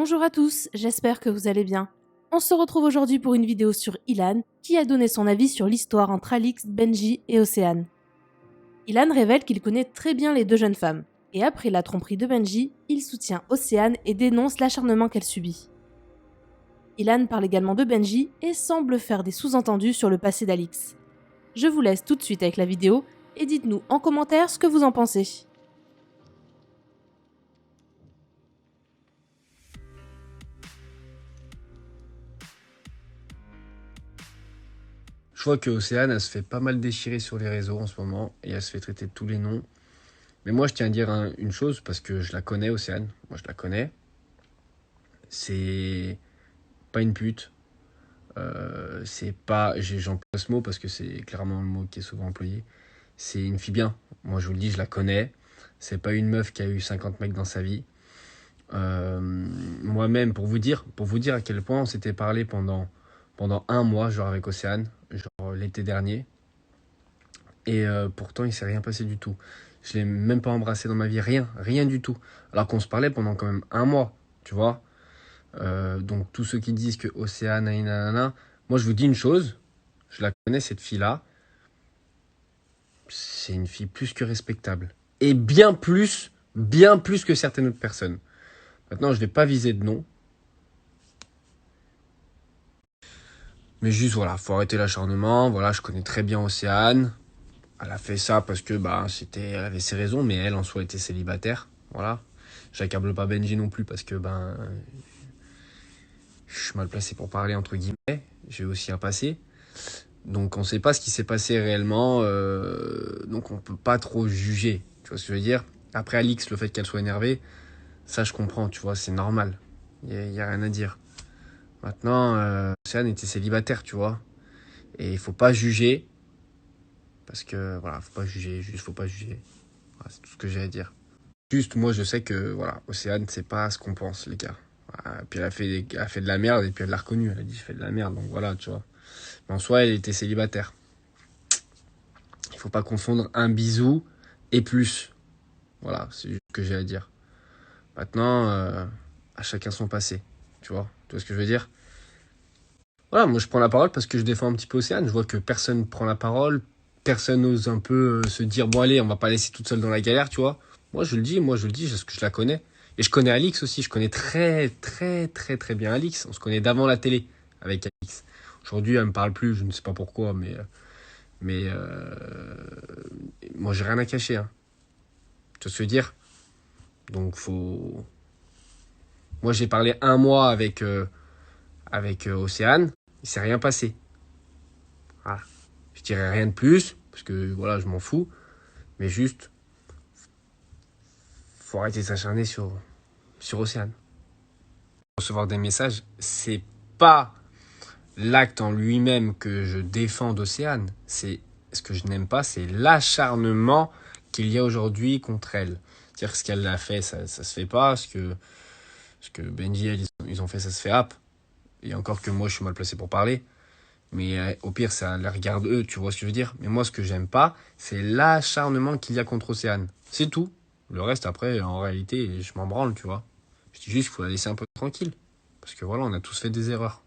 Bonjour à tous, j'espère que vous allez bien. On se retrouve aujourd'hui pour une vidéo sur Ilan, qui a donné son avis sur l'histoire entre Alix, Benji et Océane. Ilan révèle qu'il connaît très bien les deux jeunes femmes, et après la tromperie de Benji, il soutient Océane et dénonce l'acharnement qu'elle subit. Ilan parle également de Benji et semble faire des sous-entendus sur le passé d'Alix. Je vous laisse tout de suite avec la vidéo, et dites-nous en commentaire ce que vous en pensez. Je vois que Océane, elle se fait pas mal déchirer sur les réseaux en ce moment et elle se fait traiter de tous les noms. Mais moi, je tiens à dire une chose parce que je la connais, Océane. Moi, je la connais. C'est pas une pute. C'est pas. J'emploie ce mot parce que c'est clairement le mot qui est souvent employé. C'est une fille bien. Moi, je vous le dis, je la connais. C'est pas une meuf qui a eu 50 mecs dans sa vie. Moi-même, pour vous dire à quel point on s'était parlé pendant un mois, genre avec Océane, genre l'été dernier. Et pourtant, il s'est rien passé du tout. Je l'ai même pas embrassé dans ma vie, rien du tout. Alors qu'on se parlait pendant quand même un mois, tu vois. Donc tous ceux qui disent que Océane, nanana, moi je vous dis une chose, je la connais cette fille-là. C'est une fille plus que respectable. Et bien plus que certaines autres personnes. Maintenant, je vais pas viser de nom. Mais juste voilà, faut arrêter l'acharnement. Voilà, je connais très bien Océane. Elle a fait ça parce que elle avait ses raisons, mais elle en soi était célibataire. Voilà. J'accable pas Benji non plus parce que je suis mal placé pour parler entre guillemets. J'ai aussi un passé. Donc on sait pas ce qui s'est passé réellement. Donc on peut pas trop juger. Tu vois ce que je veux dire? Après Alix, le fait qu'elle soit énervée, ça je comprends, tu vois, c'est normal. Y a rien à dire. Maintenant, Océane était célibataire, tu vois. Et il faut pas juger. Parce que voilà, faut pas juger, juste faut pas juger. Voilà, c'est tout ce que j'ai à dire. Juste, moi, je sais que, voilà, Océane, c'est pas ce qu'on pense, les gars. Voilà, puis elle a fait de la merde, et puis elle l'a reconnu. Elle a dit, je fais de la merde, donc voilà, tu vois. Mais en soi, elle était célibataire. Il faut pas confondre un bisou et plus. Voilà, c'est juste ce que j'ai à dire. Maintenant, à chacun son passé, tu vois. Tu vois ce que je veux dire? Voilà, moi, je prends la parole parce que je défends un petit peu Océane. Je vois que personne prend la parole, personne n'ose un peu se dire, bon, allez, on va pas laisser toute seule dans la galère, tu vois. Moi, je le dis, parce que je la connais. Et je connais Alix aussi, je connais très bien Alix. On se connaît d'avant la télé avec Alix. Aujourd'hui, elle me parle plus, je ne sais pas pourquoi, mais moi, j'ai rien à cacher. Hein. Tu vois ce que je veux dire? Donc, faut. Moi, j'ai parlé un mois avec Océane, il s'est rien passé. Voilà. Je dirais rien de plus, parce que voilà, je m'en fous. Mais juste, faut arrêter de s'acharner sur Océane. Recevoir des messages, c'est pas l'acte en lui-même que je défends d'Océane. C'est ce que je n'aime pas, c'est l'acharnement qu'il y a aujourd'hui contre elle. C'est-à-dire que ce qu'elle a fait, ça se fait pas. Ce que Benji et ils ont fait, ça se fait hop. Et encore que moi, je suis mal placé pour parler. Mais au pire, ça les regarde eux, tu vois ce que je veux dire. Mais moi, ce que j'aime pas, c'est l'acharnement qu'il y a contre Océane. C'est tout. Le reste, après, en réalité, je m'en branle, tu vois. Je dis juste qu'il faut la laisser un peu tranquille. Parce que voilà, on a tous fait des erreurs.